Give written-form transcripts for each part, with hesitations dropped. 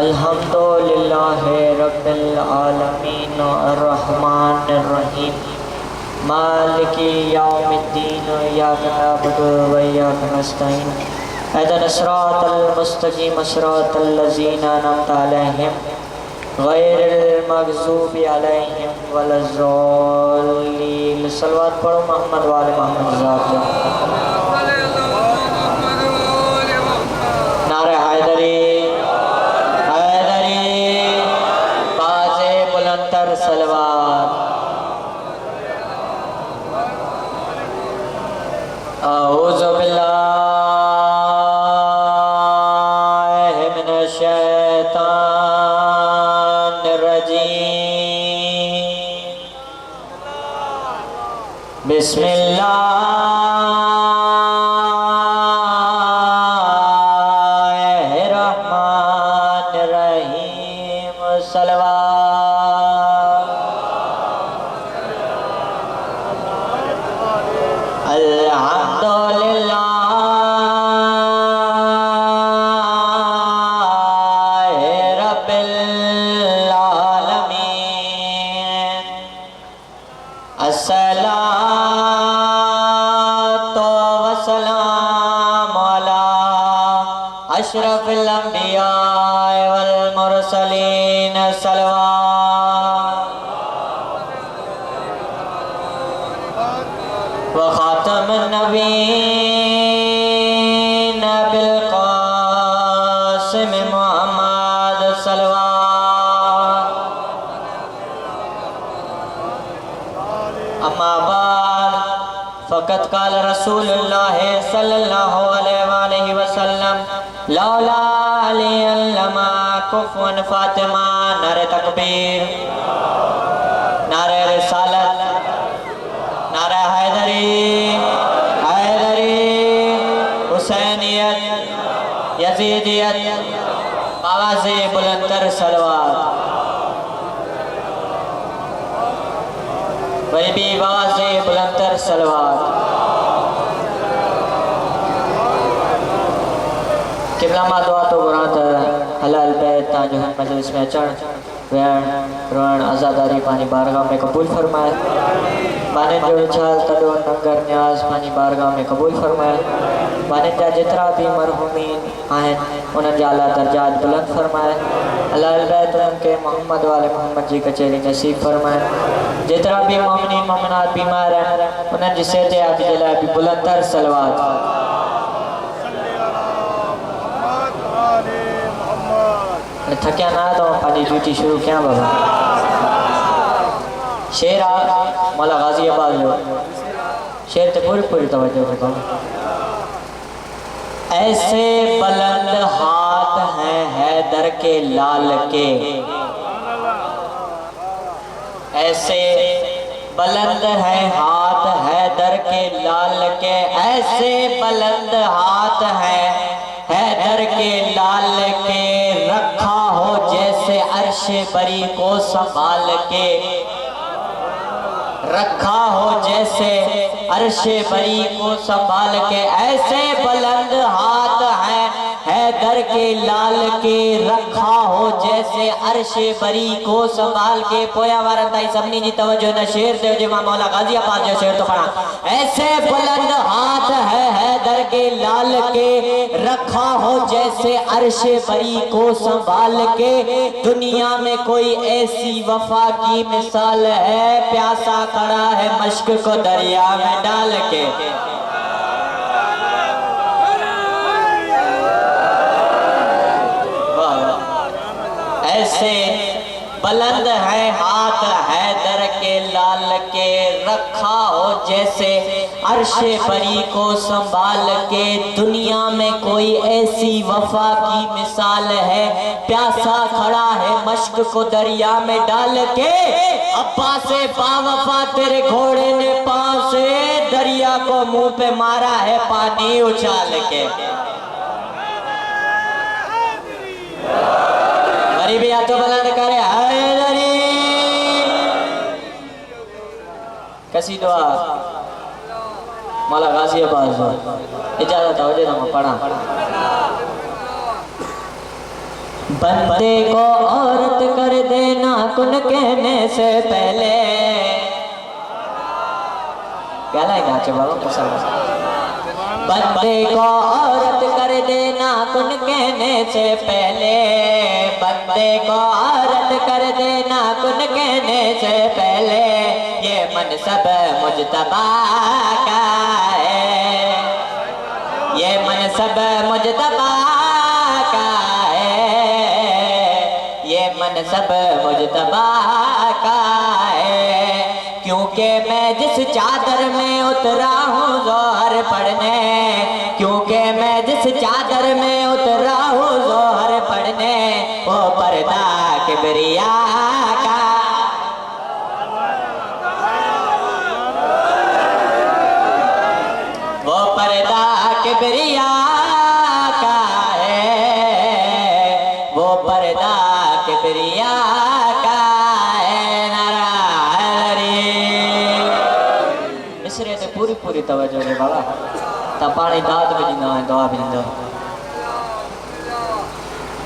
अल्हम्दुलिल्लाहि रब्बिल आलमीन अर्रहमानिर रहीम मालिकी यौमिद्दीन इय्याका नअबुदु व इय्याका नस्तईन इहदिनस सिरातल मुस्तकीम सिरातल लज़ीना अनअमता अलैहिम गैरिल मग़ज़ूबि अलैहिम वलज़्ज़ालिन। सलवात पढ़ो मोहम्मद वाले मोहम्मद ज़ात। नारे हैदरी हैदरी बाज़े बुलंदर सलवात। औज़ु बिल्लाहि मिनश शैतानिर रजीम। बिस्मिल्लाहिर रहमानिर रहीम। सलवात। अल्हम्दुलिल्लाहि रब्बिल आलमीन। अस्सलातु वस्सलामु अला अशरफिल अंबिया वल मुरसलीन। सलवात। व खातमुन नबीय्यीन बिल क़ासिम मुहम्मद। सलवात। अम्मा बाद फ़क़त क़ाल रसूलुल्लाह सल्लल्लाहु अलैहि वसल्लम लौला अलिय्युन लमा कुफ़ुवन फ़ातिमा। नारे तकबीर, नारे रिसालत, नारे हैदरी हैदरी, हुसैनियत, यजीदियत, आवाज़े बुलंदर सलवात। वही भी आवाज़े बुलंदर सलवात। किबला मा दुआ तो बुरात हलाल बैत ताजो हम मजलिस में अचण वेण रण आज़ादारी पानी बारगाह में कबूल फरमाए। बाने जो छाल तडो नगर न्याज पानी बारगाह में कबूल फरमाए। बाने जा जितरा भी मरहुमीन आहिन उन्हनि जा आला दर्जात बुलंद फरमाए। हलाल बैत उन्हनि के मोहम्मद वाले मोहम्मद जी कचेरी नसीब फरमाए। जितरा भी मोमिनीन मोमिनात बीमार हैं उन्हनि जी सेहत जे लाइ भी बुलंदर सलवात। थकिया ना तो पानी ड्यूटी शुरू क्या बाबा। शेर आ मौला गाजियाबाद जो शेर ते पूरी पूरी तवज्जो रखो। ऐसे बुलंद हाथ हैं हैदर के लाल के, ऐसे बुलंद हैं हाथ हैदर के लाल के, ऐसे बुलंद हाथ हैं हैदर के लाल के। रखा हो जैसे अर्श बरी को संभाल के, रखा हो जैसे अर्श बरी को संभाल के। ऐसे बुलंद हाथ हैं हैदर के लाल के, रखा हो जैसे अर्श बरी को संभाल के। पोया वारन ताई सबनी जी तवज्जो न शेर देव जी मौला गाजियाबाद जो शेर तो पढ़ा। ऐसे बुलंद हाथ है हैदर के लाल के, रखा हो जैसे अर्श बरी को संभाल के। दुनिया में कोई ऐसी वफा की मिसाल है, प्यासा खड़ा है मश्क को दरिया में डाल के। ऐसे बुलंद है हाथ हैदर के लाल के, रखा हो जैसे अर्श बरी को संभाल के। दुनिया में कोई ऐसी वफा की मिसाल है, प्यासा खड़ा है मश्क को दरिया में डाल के। अब्बा से बावफा तेरे घोड़े ने पांव से दरिया को मुंह पे मारा है पानी उछाल के। गरीबी हाथों बुलंद करे हैदरी। कैसी दुआ मौला गाजियाबाद इजाजत हो जे हम पढ़ा। बंदे को औरत कर देना कुन कहने से पहले। क्या लाएगा बाबा? बंदे को औरत कर देना कुन कहने से पहले। बंदे को औरत कर देना कुन कहने से पहले। ये मनसब मुजतबा का है, ये मनसब मुजतबा का है, ये मनसब मुजतबा का है। क्योंकि मैं जिस चादर में उतरा हूँ ज़ोहर पढ़ने, क्योंकि मैं जिस चादर में उतरा हूँ ज़ोहर पढ़ने, वो पर्दा किबरिया का, वो पर्दा किबरिया का है, वो पर्दा किबरिया का है। नारायण मिसरे ते पूरी पूरी तवज्जो रे बाबा। ता पानी दाद भी ना है, दुआ भी ना।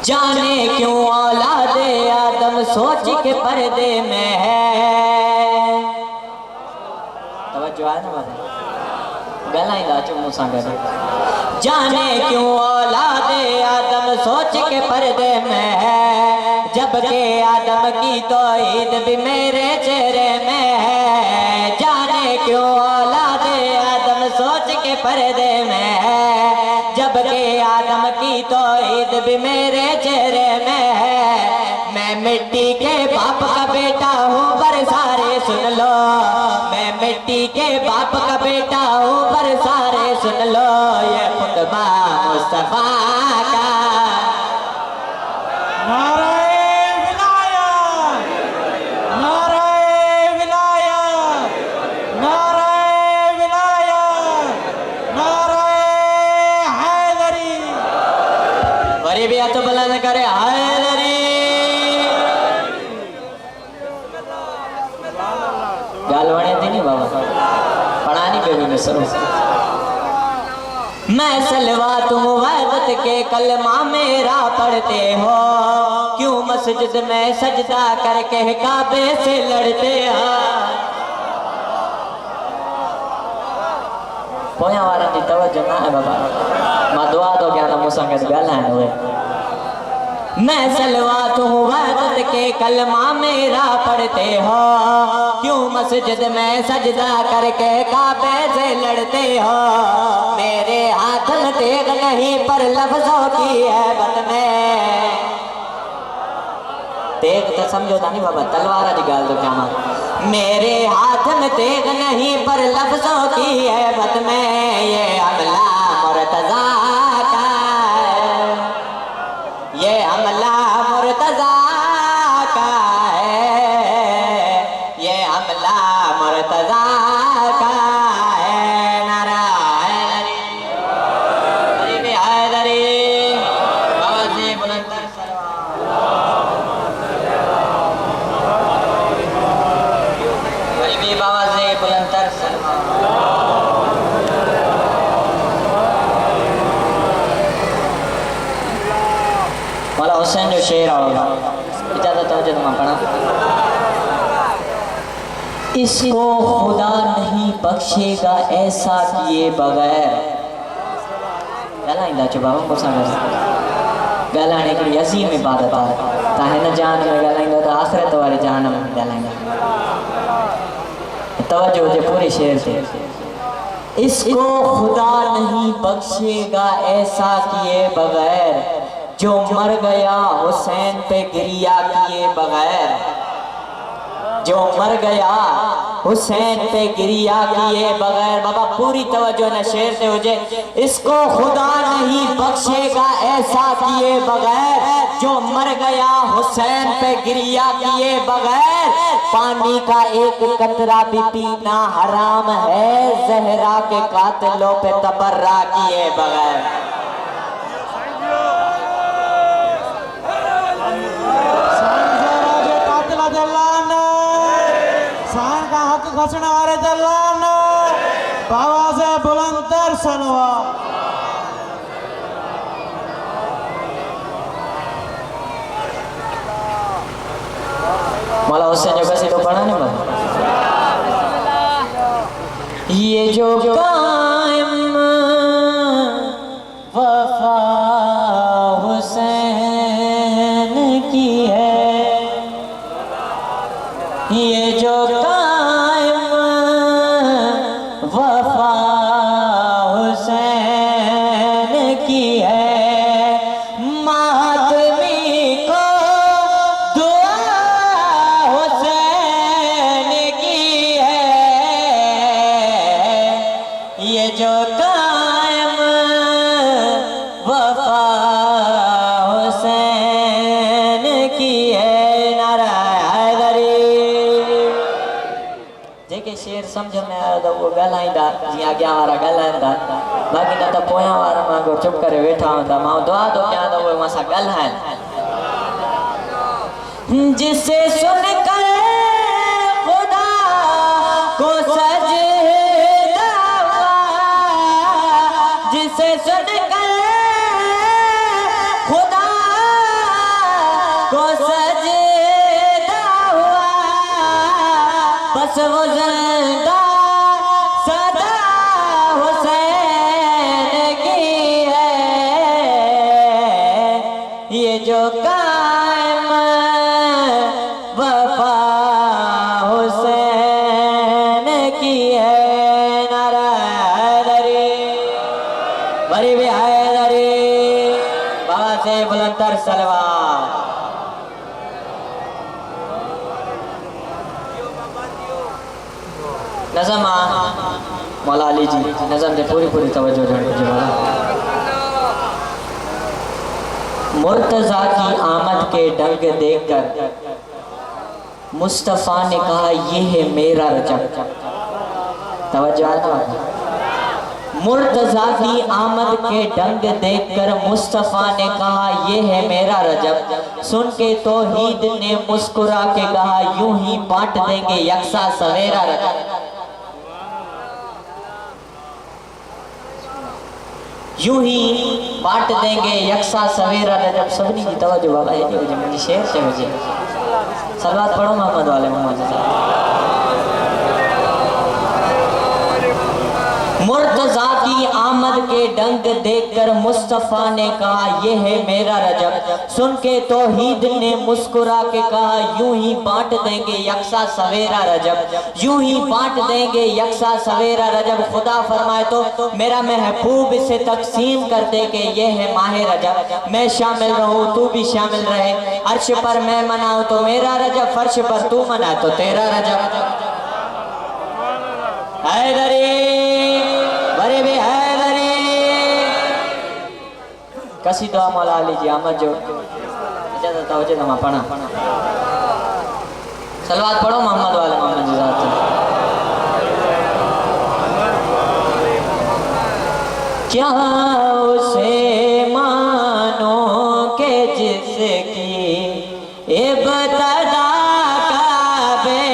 जाने क्यों औलादे आदम सोच के पर्दे में है। तवज्जो है ना बाबा? गला ही लाचो मुसा गले। जाने क्यों औलादे आदम सोच के पर्दे में है, जबकि आदम की तौहीद भी मेरे चेहरे में है। जाने क्यों औलादे आदम सोच के पर्दे में है, जबकि आदम की तौहीद भी मेरे चेहरे में है। मैं मिट्टी के बाप का बेटा हूँ पर सारे सुन लो, मैं मिट्टी के बाप का बेटा हूँ पर सारे सुन लो। ये खुतबा मुस्तफा का। नारे विलायत, नारे विलायत, नारे विलायत, नारे हैदरी। गरीबी तो बुलंद करे हैदरी। गाल वणे थी नहीं बाबा, पढ़ानी पे भी मैं सरो। मैं सलवा तुम वहदत के कलमा मेरा पढ़ते हो, क्यों मस्जिद में सजदा करके काबे से लड़ते हो। पोया वाला दी तवज्जो ना है बाबा। मां दुआ दो क्या ना मुसंगत गालान हुए। मैं सलवा तुम वहदत के कलमा मेरा पढ़ते हो, क्यों मस्जिद में सजदा करके काबे से लड़ते हो। मेरे हाथ में तेग नहीं पर लफ्जों की हैबत में। तेग तो समझो था नहीं बाबा, तलवार की गाल तो क्या मां। मेरे हाथ में तेग नहीं पर लफ्जों की हैबत में। ये हमला मुर्तजा का है, ये हमला मुर्तजा का है, ये हमला मुर्तजा का है। नारायण गरीबी हैदरी। बाबा जी बुलंदर गरीबी, बाबा जी बुलंदर मौला हुसैन जो शेर आओ इजाजत हो जब पढ़ा। इसको खुदा नहीं बख्शेगा ऐसा किए बगैर। गला इंदा चुबावा मुसा गला ने की अजीम इबादत है। ताहे न जान में गला इंदा तो आखिरत वाले जहन्नम में गला इंदा। तवज्जो जे पूरी शेर से। इसको खुदा नहीं बख्शेगा ऐसा किए बगैर, जो मर गया हुसैन पे गिरिया किए बगैर। जो मर गया हुसैन पे गिरिया किए बगैर। बाबा पूरी तवज्जो न शेर से हो जाए। इसको खुदा नहीं बख्शेगा ऐसा किए बगैर, जो मर गया हुसैन पे गिरिया किए बगैर। पानी का एक कतरा भी पीना हराम है, जहरा के कातिलों पे तबर्रा किए बगैर। घोषणा वाले जलान बाबा से बुलंदर सनवा। मौला हुसैन जो कसी तो पढ़ा नहीं बता। ये जो कायम वफा हुसैन की है, ये जो कायम वफा हुसैन की है, मातमी को दुआ हुसैन की है, ये जो कायम वफा हुसैन की है। नारा हैदरी जेके शेर समझ में आया तो वो ॻाल्हाईंदा जी अॻियां वारा ॻाल्हाईंदा, बाक़ी न त पोयां वारा वांगुरु चुप करे वेठा हूंदा। मां दुआ थो कयां त उहे मूंसां ॻाल्हाइनि। जिसे सुनकर खुदा को सजदा हुआ, जिसे सुनकर खुदा को सजदा हुआ, बस वो जिंदा सदा हुसैन की है, ये जो कायम वफा हुसैन की है। नारा हैदरी बड़ी भी हैदरी बाबा से बुलंदर सलवार। नज़म मौला अली जी नज़म से पूरी पूरी तवज्जो ॾियणी। मुर्तज़ा की आमद के डंग देखकर मुस्तफ़ा ने कहा ये है मेरा रजब। तवज्जो है ना? मुर्तज़ा की आमद के डंग देखकर मुस्तफ़ा ने कहा ये है मेरा रजब। सुन के तौहीद ने मुस्कुरा के कहा यूं ही बांट देंगे यकसा सवेरा रजब। यूं ही बांट देंगे यकसा सवेरा रजब। सभी की तवज्जो बाबा है नहीं मुझे शेर से मुझे सलवात पढ़ो मोहम्मद वाले मोहम्मद। मुर्तज़ा की आमद के डंग देखकर मुस्तफ़ा ने कहा ये है मेरा रजब। सुन के तौहीद ने मुस्कुरा के कहा यूं ही बांट देंगे यकसा सवेरा रजब, यूं ही बांट देंगे यकसा सवेरा रजब। खुदा फरमाए तो मेरा महबूब इसे तकसीम कर दे के ये है माह रजब। मैं शामिल रहूं तू भी शामिल रहे, अर्श पर मैं मनाऊं तो मेरा रजब, फर्श पर तू मना तो तेरा रजब। हैदरी बड़े भी हैदरी कसी दुआ मौला अली जी आमद जो इजाजत हो जाए पढ़ा सलवात पढ़ो मोहम्मद वाले मोहम्मद जी ज़ात। क्या उसे मानो के जिसकी इब्तदा काबे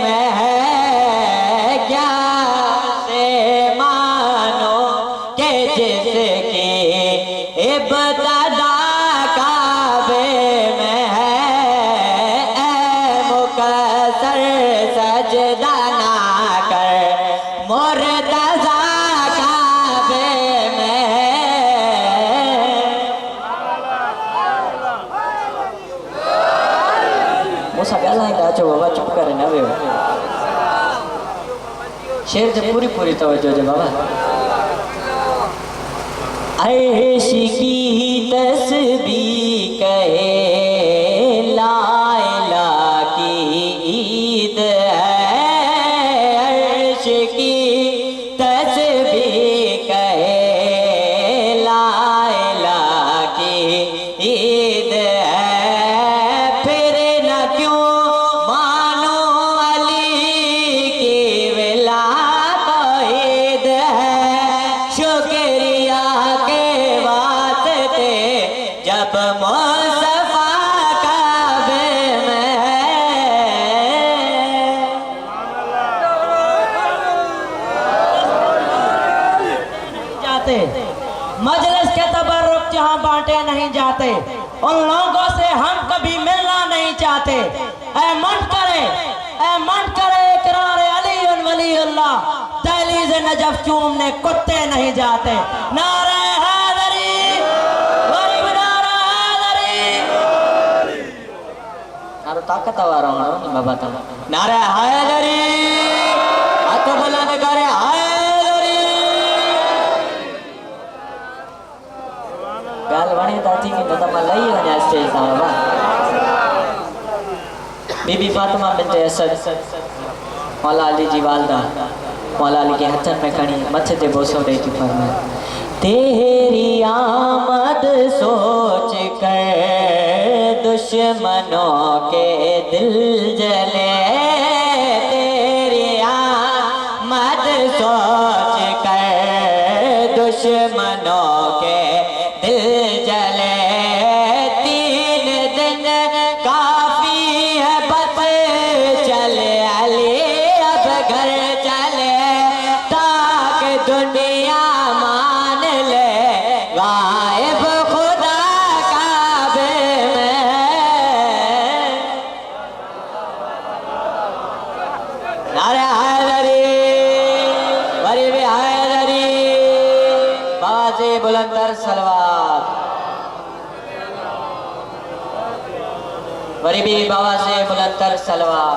में है, क्या उसे मानो के जिसकी इब्तदा काबे में है, ऐ मुकद्दर सजदा ना कर मुर्तज़ा काबे में है। मुसा ॻाल्हाईंदा अचो बाबा चुप करे न वियो। शेर से पूरी पूरी तवज्जो जो बाबा। अर्श की तस्बीह कहे ला इलाहा की ईद है, अर्श की तस्बीह कहे ला इलाहा की ईद है, फिर न क्यों मानो अली की विला तो ईद है, शुक्रिया के वास्ते जब मुस्तफा काबे में है। जाते मजलिस के तबर्रुक जहाँ बांटे नहीं जाते, उन लोगों से हम कभी मिलना नहीं चाहते। ऐ मन करे करे ए मन करे इकरार अली वली अल्लाह दहलीज नजफ चूमने कुत्ते नहीं जाते। नारे हैदरी गरीब नारा हैदरी नारो ताकत वारो नहीं बाबा तुम नारे हैदरी हाथ बुलंद करे हैदरी गाल वणे दाती की तो तमा लई वने स्टेज ता बाबा बीबी फातिमा बिनते असद मौला अली जी वालदा मौला अली के हथन में खड़ी मथे ते बोसो दे थी फरमाया तेरी आमद सोच कर दुश्मनों के दिल जले तेरी आमद सोच कर दुश्मनों के दिल जले तीन दिन काफी है बस चले अली अब घर चले ताकि दुनिया मान ले गायब खुदा काबे में नारे हैदरी गरीब हैदरी बाजी बुलंदर सलवार गरीबी बाबा से बुलंदर सलवार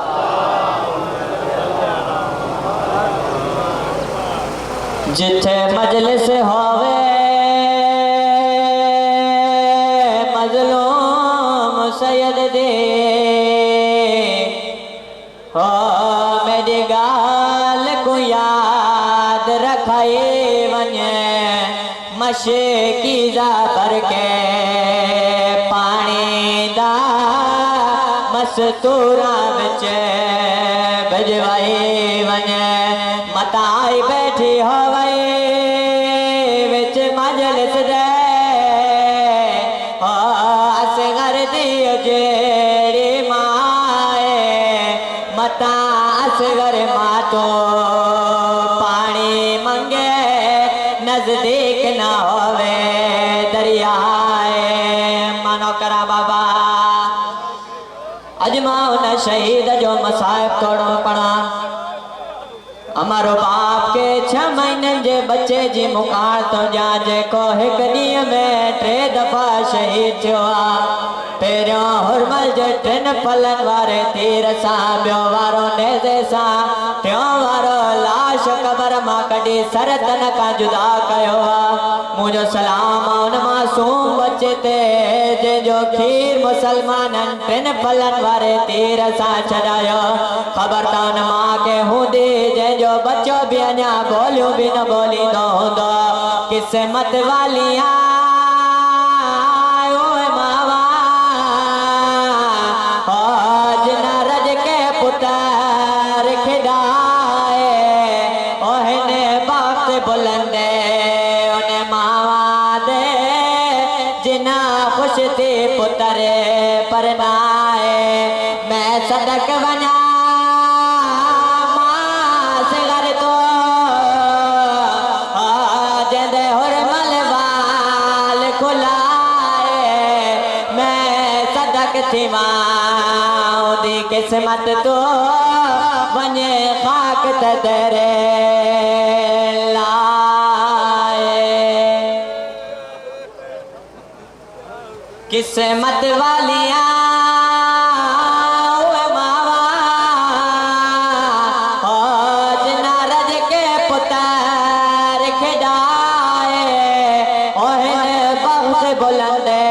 जिथे मजलिस होवे मजलूम सैयद दे हो मेरी गाल को याद रखाए वने मशकी जा भर के पानी दा मस्तूरा बिच भिजवाई वने मताई बैठी होवे विच मजलिस दे हो असगर दी जेड़ी माए मता असगर मां तो पानी मंगे नजदीक ना होवे दरियाए मानो करा बाबा अजमाओ न शहीद जो मसाइब तोड़ो पड़ा हमारो बाप के 6 महीने जे बच्चे जी मुकार तो जा जेको हिक ॾींहं में 3 दफ़ा शहीद थियो आ पहिरियों हुरमल जे 3 फलन वारे तीर सां ॿियो वारो नेज़े सां टियों वारो लाश क़बर मां कढी सर तन खां जुदा कयो आ मुंहिंजो सलाम उन मासूम बच्चे ते जंहिंजो खीर मुसलमाननि 3 फलन वारे तीर सां छॾायो ख़बर त उन मां के हूंदी जंहिंजो बच्चो भी अञा बोलियो भी न बोलींदो हूंदो किस्मत वालिया ओए मावा जिन रज के पुत्र खिदाए ओहने बाप बुलंदे उन्हें मावा दे जिना खुश थी पुत्र परनाए मैं सदक बना दी किस्मत तो वने खाक तदरे लाए किस्मत वालिया मावा जिना रज के पुत्र खिदाए ओहे बहुत बुलंदे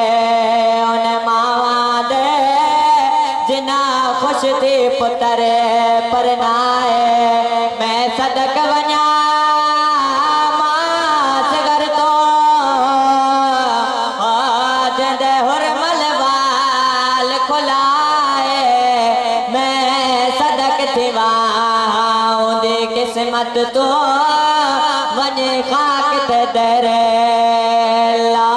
खुश थी पुत्र परनाए मैं सदक वञा मास घर तो जद हुरमल वाल खुलाए मैं सदक थी दी किस्मत तो वञे खाक ते दर ला